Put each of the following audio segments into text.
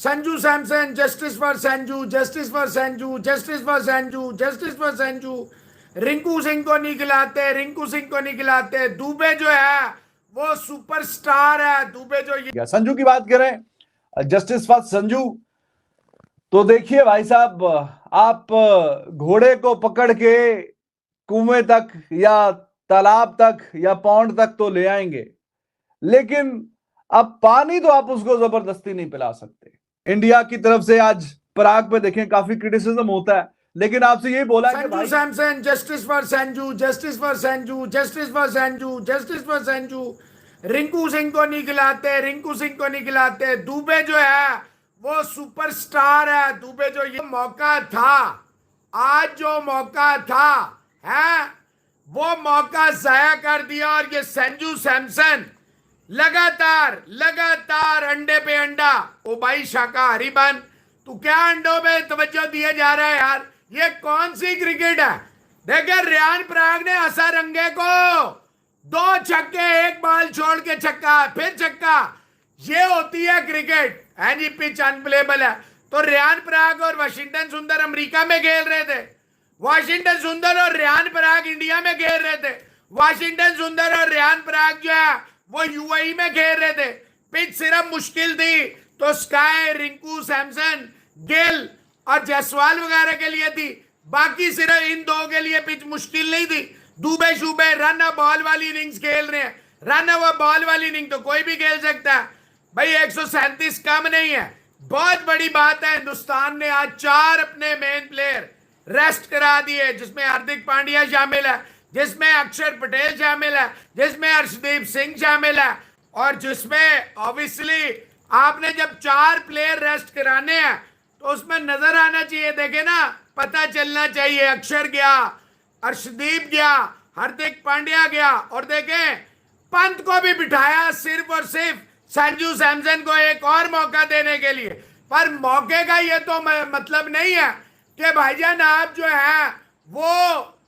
Sanju Samson, justice for Sanju, justice for Sanju, justice for Sanju, justice for Sanju. Rinku Singh को नहीं खिलाते, रिंकू सिंह को नहीं खिलाते। दुबे जो है वो सुपरस्टार है। दुबे जो ये संजू की बात करें, जस्टिस फॉर संजू, तो देखिए भाई साहब, आप घोड़े को पकड़ के कुएं तक या तालाब तक या पौंड तक तो ले आएंगे, लेकिन अब पानी तो आप उसको जबरदस्ती नहीं पिला सकते। इंडिया की तरफ से आज पराग पे देखें काफी क्रिटिसिज्म होता है, लेकिन आपसे यही बोला है कि Sanju Samson, justice for Sanju, justice for Sanju, justice for Sanju, justice for Sanju. Rinku Singh को नहीं खिलाते, रिंकू सिंह को नहीं खिलाते। दुबे जो है वो सुपरस्टार है। दुबे जो ये मौका था, आज जो मौका था है, वो मौका जाया कर दिया। और ये संजू सैमसन लगातार लगातार अंडे पे अंडा। ओ भाई शाकाहारी बन, तू क्या अंडों पे तवज्जो दिए जा रहा है यार? ये कौन सी क्रिकेट है? देखिए रियान पराग ने हसारंगे को 2 छक्के, 1 बॉल छोड़ के छक्का, फिर छक्का। ये होती है क्रिकेट है जी। पिच अनप्लेबल है। तो रियान पराग और वाशिंगटन सुंदर अमेरिका में खेल रहे थे, वाशिंगटन सुंदर और रियान पराग इंडिया में खेल रहे थे, वाशिंगटन सुंदर और रियान पराग जो है वो यूएई में खेल रहे थे। पिच सिर्फ मुश्किल थी तो स्काई, रिंकू, सैमसन, गिल और जायसवाल वगैरह के लिए थी। बाकी सिर्फ इन 2 के लिए पिच मुश्किल नहीं थी। दुबे शुबे रन अ बॉल वाली इनिंग्स खेल रहे हैं। रन अ बॉल वाली इनिंग तो कोई भी खेल सकता है भाई। 137 कम नहीं है। बहुत बड़ी बात है, हिंदुस्तान ने आज 4 अपने मेन प्लेयर रेस्ट करा दिए, जिसमें हार्दिक पांड्या शामिल है, जिसमें अक्षर पटेल शामिल है, जिसमें अर्शदीप सिंह शामिल है, और जिसमें ऑब्वियसली आपने जब 4 प्लेयर रेस्ट कराने हैं तो उसमें नजर आना चाहिए। देखे ना, पता चलना चाहिए। अक्षर गया, अर्शदीप गया, हार्दिक पांड्या गया, और देखें पंत को भी बिठाया सिर्फ और सिर्फ संजू सैमसन को एक और मौका देने के लिए। पर मौके का ये तो मतलब नहीं है कि भाईजान आप जो है वो,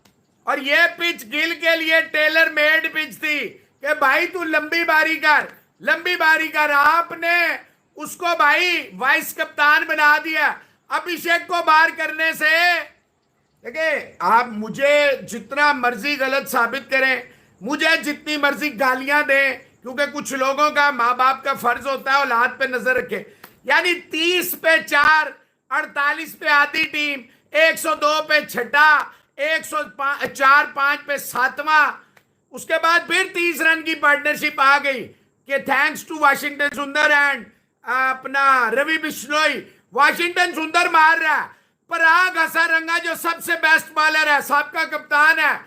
और ये पिच गिल के लिए टेलर मेड पिच थी कि भाई तू लंबी बारी कर, लंबी बारी कर। आपने उसको भाई वाइस कप्तान बना दिया। अभिषेक को बाहर करने से, देखिए आप मुझे जितना मर्जी गलत साबित करें, मुझे जितनी मर्जी गालियां दें, क्योंकि कुछ लोगों का माँ बाप का फर्ज होता है औलाद पे नजर रखे। यानी 30 पे 4, 48 पे आधी टीम, 102 पे छठा, 104-5 पे 7वां, उसके बाद फिर 30 रन की पार्टनरशिप आ गई कि थैंक्स टू वाशिंगटन सुंदर एंड अपना रवि बिश्नोई। वाशिंगटन सुंदर मार रहा है, पराग हसारंगा जो सबसे बेस्ट बॉलर है, सबका कप्तान है,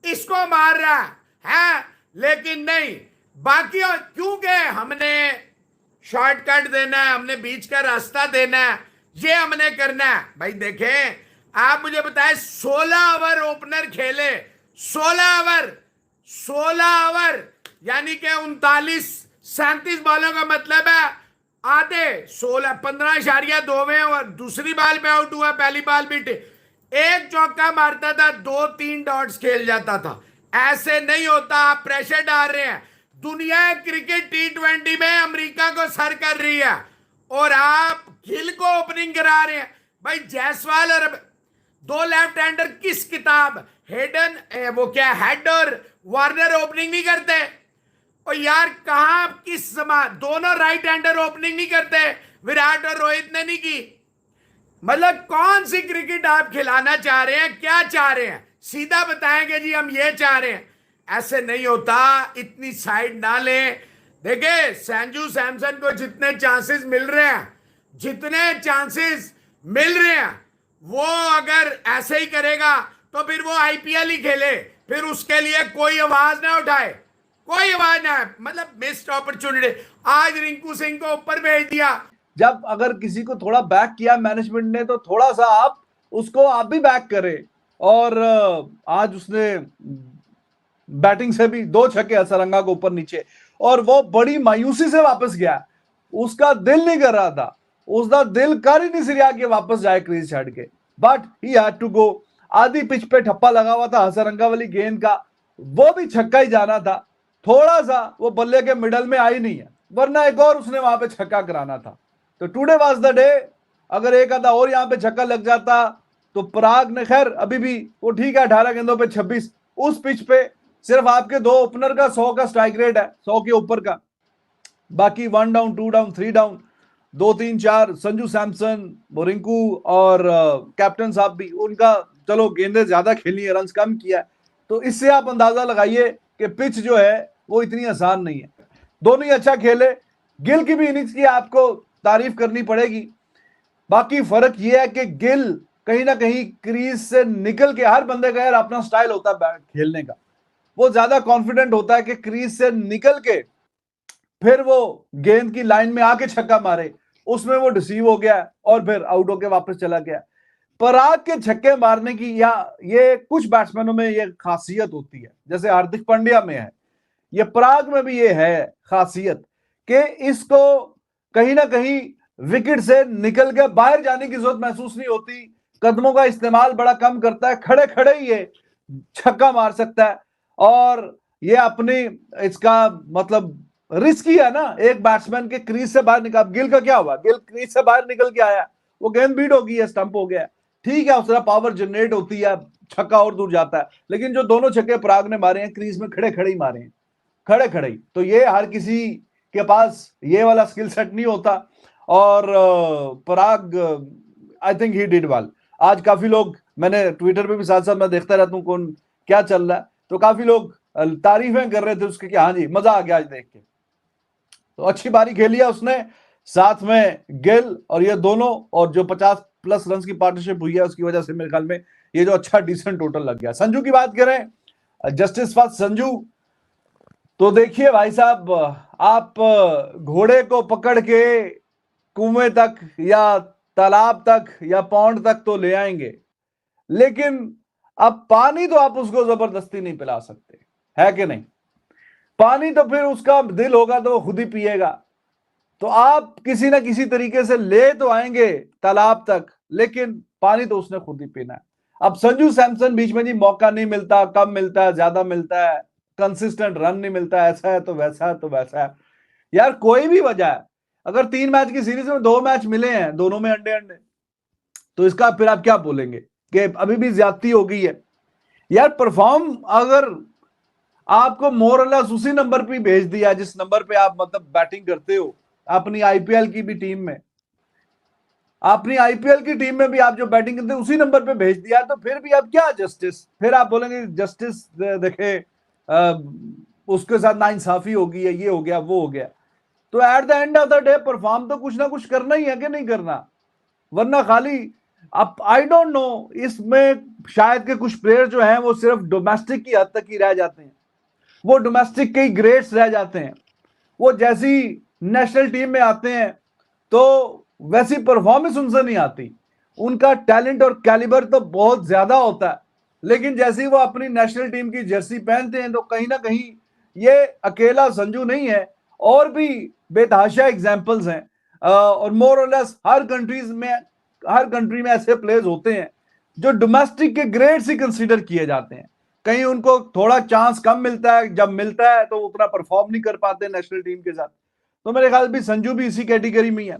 इसको मार रहा है। लेकिन नहीं, बाकी क्योंकि हमने शॉर्टकट देना है, हमने बीच का रास्ता देना है, ये हमने करना है। भाई देखें, आप मुझे बताएं 16 ओवर ओपनर खेले, 16 ओवर यानी कि 39-37 बॉलों का मतलब है आधे 16, 15.2 और दूसरी बॉल पे आउट हुआ, पहली बॉल भी एक चौका मारता था, 2-3 डॉट्स खेल जाता था। ऐसे नहीं होता, आप प्रेशर डाल रहे हैं। दुनिया क्रिकेट T20 में अमेरिका को सर कर रही है और आप गिल को ओपनिंग करा रहे हैं। भाई जायसवाल और 2 लेफ्ट हैंडर किस किताब, हेडन वो क्या हेड और वार्नर ओपनिंग नहीं करते? और यार कहां किस समय दोनों राइट हैंडर ओपनिंग नहीं करते? विराट और रोहित ने नहीं की। मतलब कौन सी क्रिकेट आप खिलाना चाह रहे हैं? क्या चाह रहे हैं? सीधा बताएंगे जी हम ये चाह रहे हैं। ऐसे नहीं होता, इतनी साइड ना लें। देखिए संजू सैमसन को जितने चांसेस मिल रहे हैं, जितने चांसेस मिल रहे हैं, वो अगर ऐसे ही करेगा तो फिर वो आईपीएल ही खेले, फिर उसके लिए कोई आवाज ना उठाए, कोई आवाज ना। मतलब मिस्ड अपॉर्चुनिटी। आज रिंकू सिंह को ऊपर भेज दिया। जब अगर किसी को थोड़ा बैक किया मैनेजमेंट ने, तो थोड़ा सा आप उसको आप भी बैक करें। और आज उसने बैटिंग से भी 2 छक्के हसरंगा को ऊपर नीचे, और वो बड़ी मायूसी से वापस गया। उसका दिल नहीं कर रहा था, उसका दिल कर ही नहीं सिरिया कि वापस जाए क्रीज छाड़ के, but he had to go. आधी पिच पे ठप्पा लगा हुआ था हसरंगा वाली गेंद का, वो भी छक्का ही जाना था। थोड़ा सा वो बल्ले के मिडल में आई नहीं है, वरना एक और उसने वहां पे छक्का कराना था। तो टुडे वाज द डे। अगर एक आधा और यहां पे छक्का लग जाता तो पराग ने, खैर अभी भी वो ठीक है, 18 गेंदों पे 26, उस पिच पे सिर्फ आपके दो ओपनर का 100 का स्ट्राइक रेट है, 100 के ऊपर का। बाकी 1 down, 2 down, 3 down, 2 3 4, Sanju Samson, बोरिंकू और कैप्टन साहब भी, उनका चलो गेंदें ज्यादा खेली है, रन कम किया। तो इससे आप अंदाजा लगाइए कि पिच जो है वो इतनी आसान नहीं है। दोनों ही अच्छा खेले। गिल की भी इनिंग्स की आपको तारीफ करनी पड़ेगी। बाकी फर्क यह है कि गिल कहीं ना कहीं क्रीज से निकल के, हर बंदे का यार अपना स्टाइल होता है खेलने का, वो ज्यादा कॉन्फिडेंट होता है कि क्रीज से निकल के फिर वो गेंद की लाइन में आके छक्का मारे, उसमें वो डिसीव हो गया और फिर आउट होके वापस चला गया। पराग के छक्के मारने की या ये कुछ बैट्समैनों में ये खासियत होती है, जैसे हार्दिक पांड्या में है, ये पराग में भी ये है खासियत कि इसको कहीं ना कहीं विकेट से निकल के बाहर जाने की जरूरत महसूस नहीं होती, कदमों का इस्तेमाल बड़ा कम करता है, खड़े खड़े ही ये छक्का मार सकता है। और ये अपनी, इसका मतलब रिस्की है ना, एक बैट्समैन के क्रीज से बाहर निकल, गिल का क्या हुआ, गिल क्रीज से बाहर निकल के आया, वो गेंद बीट हो गई है, स्टंप हो गया, ठीक है, उसका पावर जनरेट होती है, छक्का और दूर जाता है। लेकिन जो दोनों छक्के पराग ने मारे हैं क्रीज में खड़े खड़े ही मारे हैं, खड़े खड़े ही। तो ये हर किसी के पास ये वाला स्किल सेट नहीं होता। और Parag, I think he did well. आज काफी लोग, मैंने ट्विटर पे भी साथ साथ मैं देखता रहता हूँ कौन क्या चल रहा है, तो काफी लोग तारीफें कर रहे थे उसके कि हाँ जी मजा आ गया आज देख के। तो अच्छी बारी खेली है उसने, साथ में गिल और ये दोनों, और जो 50+ रन की पार्टनरशिप हुई है उसकी वजह से मेरे ख्याल में ये जो अच्छा डिसेंट टोटल लग गया। संजू की बात करें, जस्टिस फॉर संजू, तो देखिए भाई साहब, आप घोड़े को पकड़ के कुएं तक या तालाब तक या पौंड तक तो ले आएंगे, लेकिन अब पानी तो आप उसको जबरदस्ती नहीं पिला सकते, है कि नहीं? पानी तो फिर उसका दिल होगा तो वो खुद ही पिएगा। तो आप किसी ना किसी तरीके से ले तो आएंगे तालाब तक, लेकिन पानी तो उसने खुद ही पीना है। अब संजू सैमसन बीच में जी मौका नहीं मिलता, कम मिलता है, ज्यादा मिलता है, कंसिस्टेंट रन नहीं मिलता, ऐसा है तो वैसा है तो वैसा है, यार कोई भी वजह है। अगर 3 मैच की सीरीज में 2 मैच मिले हैं, दोनों में अंडे अंडे, तो इसका फिर आप क्या बोलेंगे कि अभी भी ज्यादती हो गई है? यार परफॉर्म अगर आपको मोर और लेस उसी नंबर पे भेज दिया जिस नंबर पे आप मतलब बैटिंग करते हो, अपनी आईपीएल की भी टीम में, अपनी आईपीएल की टीम में भी आप जो बैटिंग करते हैं उसी नंबर पे भेज दिया, तो फिर भी आप क्या जस्टिस, फिर आप बोलेंगे जस्टिस देखे उसके साथ नाइंसाफी हो गई है, ये हो गया वो हो गया। तो at the end of the day perform तो कुछ ना कुछ करना ही है कि नहीं करना, वरना खाली अब आई डोंट नो, इसमें शायद के कुछ प्लेयर जो हैं वो सिर्फ डोमेस्टिक की हद तक ही रह जाते हैं, वो डोमेस्टिक के ही ग्रेड्स रह जाते हैं, वो जैसी नेशनल टीम में आते हैं तो वैसी परफॉर्मेंस उनसे नहीं आती, उनका टैलेंट और कैलिबर तो बहुत ज्यादा होता है, लेकिन जैसे ही वो अपनी नेशनल टीम की जर्सी पहनते हैं तो कहीं ना कहीं ये अकेला संजू नहीं है, और भी बेतहाशा एग्जांपल्स हैं। और मोर और लेस हर कंट्री में ऐसे प्लेयर्स होते हैं जो डोमेस्टिक के ग्रेड्स ही कंसीडर किए जाते हैं, कहीं उनको थोड़ा चांस कम मिलता है, जब मिलता है तो उतना परफॉर्म नहीं कर पाते नेशनल टीम के साथ। तो मेरे ख्याल भी संजू भी इसी कैटेगरी में है।